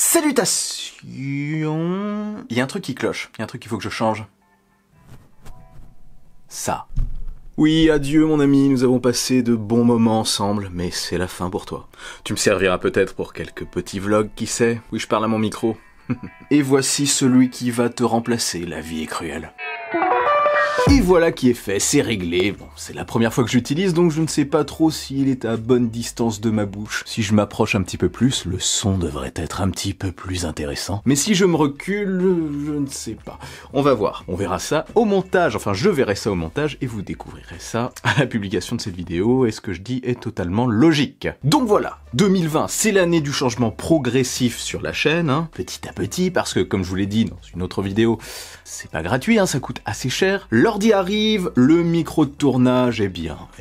Salutations. Il y a un truc qui cloche, il y a un truc qu'il faut que je change. Ça. Oui, adieu mon ami, nous avons passé de bons moments ensemble, mais c'est la fin pour toi. Tu me serviras peut-être pour quelques petits vlogs, qui sait. Oui, je parle à mon micro. Et voici celui qui va te remplacer, la vie est cruelle. Et voilà qui est fait, c'est réglé. Bon, c'est la première fois que j'utilise, donc je ne sais pas trop s'il est à bonne distance de ma bouche. Si je m'approche un petit peu plus, le son devrait être un petit peu plus intéressant. Mais si je me recule, je ne sais pas. On va voir, on verra ça au montage. Enfin, je verrai ça au montage et vous découvrirez ça à la publication de cette vidéo. Et ce que je dis est totalement logique. Donc voilà, 2020, c'est l'année du changement progressif sur la chaîne, hein, petit à petit, parce que comme je vous l'ai dit dans une autre vidéo, c'est pas gratuit, hein, ça coûte assez cher. L'ordi arrive, le micro de tournage est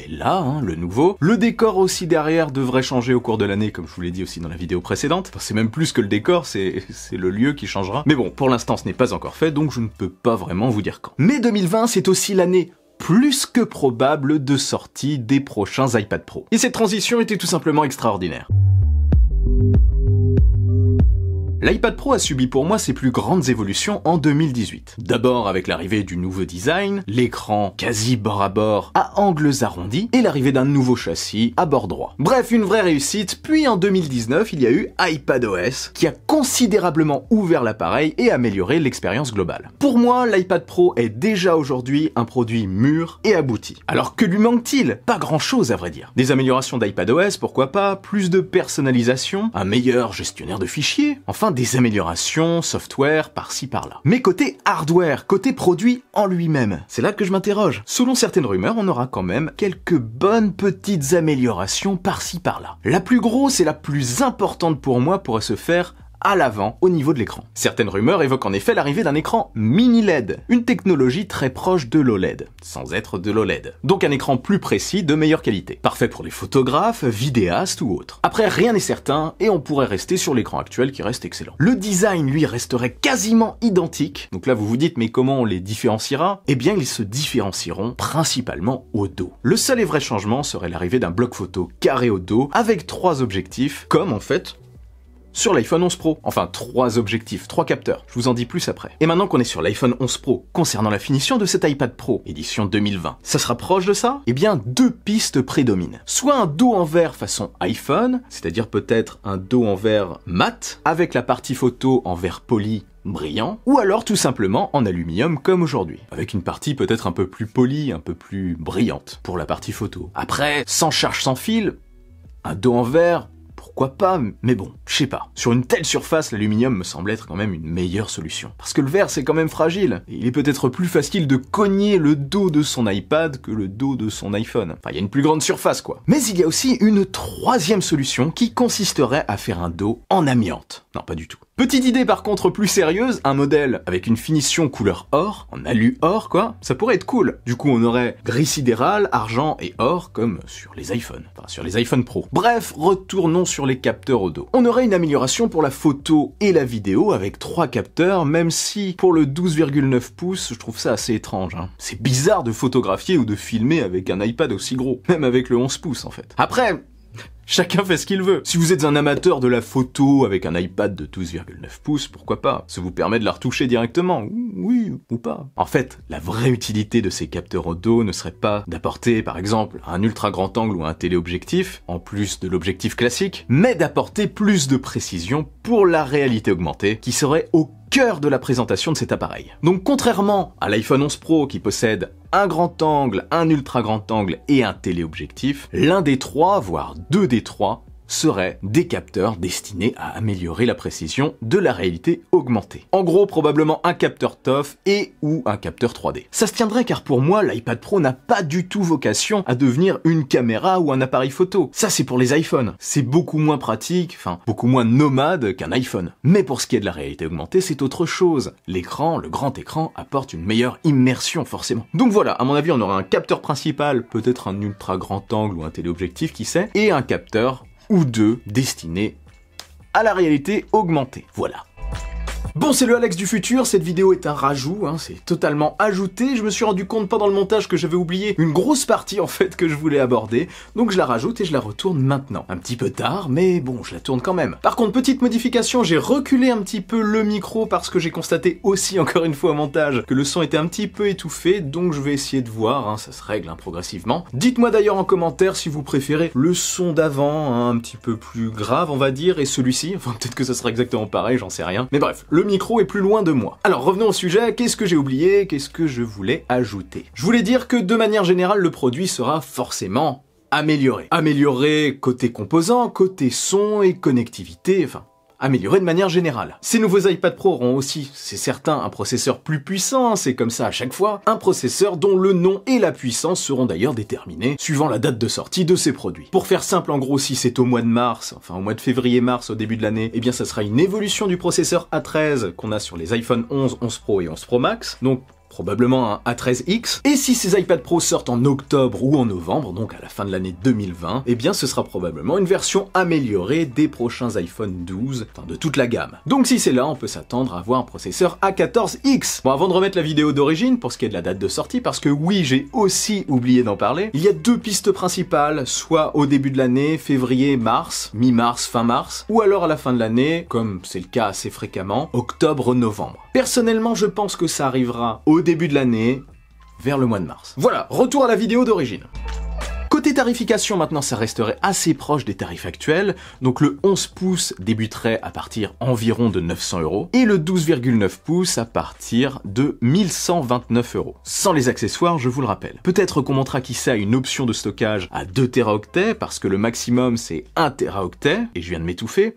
là, hein, le nouveau. Le décor aussi derrière devrait changer au cours de l'année, comme je vous l'ai dit aussi dans la vidéo précédente. Enfin, c'est même plus que le décor, c'est le lieu qui changera. Mais bon, pour l'instant ce n'est pas encore fait, donc je ne peux pas vraiment vous dire quand. Mais 2020, c'est aussi l'année plus que probable de sortie des prochains iPad Pro. Et cette transition était tout simplement extraordinaire. L'iPad Pro a subi pour moi ses plus grandes évolutions en 2018. D'abord avec l'arrivée du nouveau design, l'écran quasi bord à bord à angles arrondis et l'arrivée d'un nouveau châssis à bord droit. Bref, une vraie réussite, puis en 2019, il y a eu iPadOS qui a considérablement ouvert l'appareil et amélioré l'expérience globale. Pour moi, l'iPad Pro est déjà aujourd'hui un produit mûr et abouti. Alors que lui manque-t-il? Pas grand-chose à vrai dire. Des améliorations d'iPadOS, pourquoi pas, plus de personnalisation, un meilleur gestionnaire de fichiers, enfin des améliorations, software, par-ci par-là. Mais côté hardware, côté produit en lui-même, c'est là que je m'interroge. Selon certaines rumeurs, on aura quand même quelques bonnes petites améliorations par-ci par-là. La plus grosse et la plus importante pour moi pourrait se faire à l'avant au niveau de l'écran. Certaines rumeurs évoquent en effet l'arrivée d'un écran mini LED, une technologie très proche de l'OLED, sans être de l'OLED. Donc un écran plus précis, de meilleure qualité. Parfait pour les photographes, vidéastes ou autres. Après, rien n'est certain et on pourrait rester sur l'écran actuel qui reste excellent. Le design, lui, resterait quasiment identique. Donc là, vous vous dites, mais comment on les différenciera? Eh bien, ils se différencieront principalement au dos. Le seul et vrai changement serait l'arrivée d'un bloc photo carré au dos avec 3 objectifs, comme en fait sur l'iPhone 11 Pro. Enfin, 3 objectifs, 3 capteurs. Je vous en dis plus après. Et maintenant qu'on est sur l'iPhone 11 Pro, concernant la finition de cet iPad Pro, édition 2020, ça sera proche de ça? Eh bien, 2 pistes prédominent. Soit un dos en verre façon iPhone, c'est-à-dire peut-être un dos en verre mat, avec la partie photo en verre poli brillant, ou alors tout simplement en aluminium comme aujourd'hui, avec une partie peut-être un peu plus polie, un peu plus brillante pour la partie photo. Après, sans charge sans fil, un dos en verre, pourquoi pas, mais bon, je sais pas. Sur une telle surface, l'aluminium me semble être quand même une meilleure solution. Parce que le verre, c'est quand même fragile, et il est peut-être plus facile de cogner le dos de son iPad que le dos de son iPhone. Enfin, il y a une plus grande surface, quoi. Mais il y a aussi une 3e solution qui consisterait à faire un dos en amiante. Non, pas du tout. Petite idée par contre plus sérieuse, un modèle avec une finition couleur or, en alu or quoi, ça pourrait être cool. Du coup on aurait gris sidéral, argent et or comme sur les iPhones, enfin sur les iPhone Pro. Bref, retournons sur les capteurs au dos. On aurait une amélioration pour la photo et la vidéo avec 3 capteurs, même si pour le 12,9 pouces, je trouve ça assez étrange. Hein. C'est bizarre de photographier ou de filmer avec un iPad aussi gros, même avec le 11 pouces en fait. Après, chacun fait ce qu'il veut. Si vous êtes un amateur de la photo avec un iPad de 12,9 pouces, pourquoi pas? Ça vous permet de la retoucher directement, oui ou pas. En fait, la vraie utilité de ces capteurs au dos ne serait pas d'apporter par exemple un ultra grand angle ou un téléobjectif, en plus de l'objectif classique, mais d'apporter plus de précision pour la réalité augmentée, qui serait au cœur de la présentation de cet appareil. Donc contrairement à l'iPhone 11 Pro qui possède un grand angle, un ultra grand angle et un téléobjectif, l'un des 3, voire 2 des 3, seraient des capteurs destinés à améliorer la précision de la réalité augmentée. En gros, probablement un capteur TOF et ou un capteur 3D. Ça se tiendrait car pour moi, l'iPad Pro n'a pas du tout vocation à devenir une caméra ou un appareil photo. Ça, c'est pour les iPhones. C'est beaucoup moins pratique, enfin, beaucoup moins nomade qu'un iPhone. Mais pour ce qui est de la réalité augmentée, c'est autre chose. L'écran, le grand écran, apporte une meilleure immersion, forcément. Donc voilà, à mon avis, on aura un capteur principal, peut-être un ultra grand angle ou un téléobjectif, qui sait, et un capteur ou 2 destinés à la réalité augmentée. Voilà. Bon, c'est le Alex du futur, cette vidéo est un rajout, hein, c'est totalement ajouté. Je me suis rendu compte pendant le montage que j'avais oublié une grosse partie en fait que je voulais aborder, donc je la rajoute et je la retourne maintenant. Un petit peu tard, mais bon, je la tourne quand même. Par contre, petite modification, j'ai reculé un petit peu le micro parce que j'ai constaté aussi, encore une fois au montage, que le son était un petit peu étouffé, donc je vais essayer de voir, hein, ça se règle hein, progressivement. Dites-moi d'ailleurs en commentaire si vous préférez le son d'avant, hein, un petit peu plus grave on va dire, et celui-ci, enfin peut-être que ça sera exactement pareil, j'en sais rien. Mais bref, le micro est plus loin de moi. Alors revenons au sujet, qu'est-ce que j'ai oublié, qu'est-ce que je voulais ajouter? Je voulais dire que de manière générale, le produit sera forcément amélioré. Amélioré côté composants, côté son et connectivité, enfin... amélioré de manière générale. Ces nouveaux iPad Pro auront aussi, c'est certain, un processeur plus puissant, c'est comme ça à chaque fois, un processeur dont le nom et la puissance seront d'ailleurs déterminés suivant la date de sortie de ces produits. Pour faire simple, en gros, si c'est au mois de mars, enfin au mois de février-mars au début de l'année, eh bien ça sera une évolution du processeur A13 qu'on a sur les iPhone 11, 11 Pro et 11 Pro Max, donc probablement un A13X, et si ces iPad Pro sortent en octobre ou en novembre, donc à la fin de l'année 2020, eh bien ce sera probablement une version améliorée des prochains iPhone 12, enfin de toute la gamme. Donc si c'est là, on peut s'attendre à avoir un processeur A14X. Bon, avant de remettre la vidéo d'origine, pour ce qui est de la date de sortie, parce que oui, j'ai aussi oublié d'en parler, il y a deux pistes principales, soit au début de l'année, février-mars, mi-mars, fin mars, ou alors à la fin de l'année, comme c'est le cas assez fréquemment, octobre-novembre. Personnellement, je pense que ça arrivera au début de l'année, vers le mois de mars. Voilà, retour à la vidéo d'origine. Côté tarification, maintenant, ça resterait assez proche des tarifs actuels, donc le 11 pouces débuterait à partir environ de 900 €, et le 12,9 pouces à partir de 1129 €. Sans les accessoires, je vous le rappelle. Peut-être qu'on montera qui sait une option de stockage à 2 Teraoctets, parce que le maximum c'est 1 Teraoctet, et je viens de m'étouffer,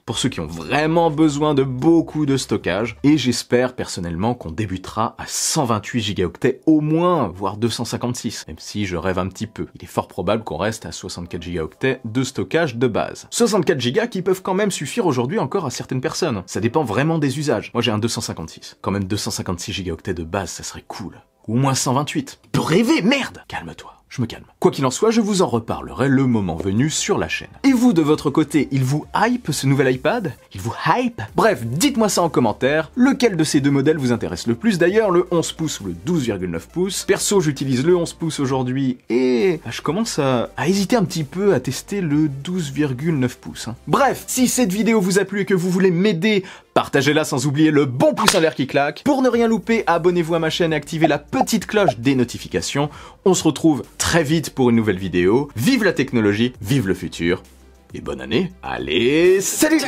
pour ceux qui ont vraiment besoin de beaucoup de stockage, et j'espère personnellement qu'on débutera à 128 Go au moins, voire 256, même si je rêve un petit peu. Il est fort probable qu'on reste à 64 Go de stockage de base. 64 Go qui peuvent quand même suffire aujourd'hui encore à certaines personnes. Ça dépend vraiment des usages. Moi j'ai un 256. Quand même 256 Go de base, ça serait cool. Ou au moins 128. Peut rêver, merde! Calme-toi. Je me calme. Quoi qu'il en soit, je vous en reparlerai le moment venu sur la chaîne. Et vous, de votre côté, il vous hype ce nouvel iPad? Il vous hype? Bref, dites-moi ça en commentaire. Lequel de ces deux modèles vous intéresse le plus d'ailleurs, le 11 pouces ou le 12,9 pouces? Perso, j'utilise le 11 pouces aujourd'hui et je commence à hésiter un petit peu à tester le 12,9 pouces. Hein. Bref, si cette vidéo vous a plu et que vous voulez m'aider, partagez-la sans oublier le bon pouce en l'air qui claque. Pour ne rien louper, abonnez-vous à ma chaîne et activez la petite cloche des notifications. On se retrouve très vite pour une nouvelle vidéo. Vive la technologie, vive le futur, et bonne année. Allez, salut!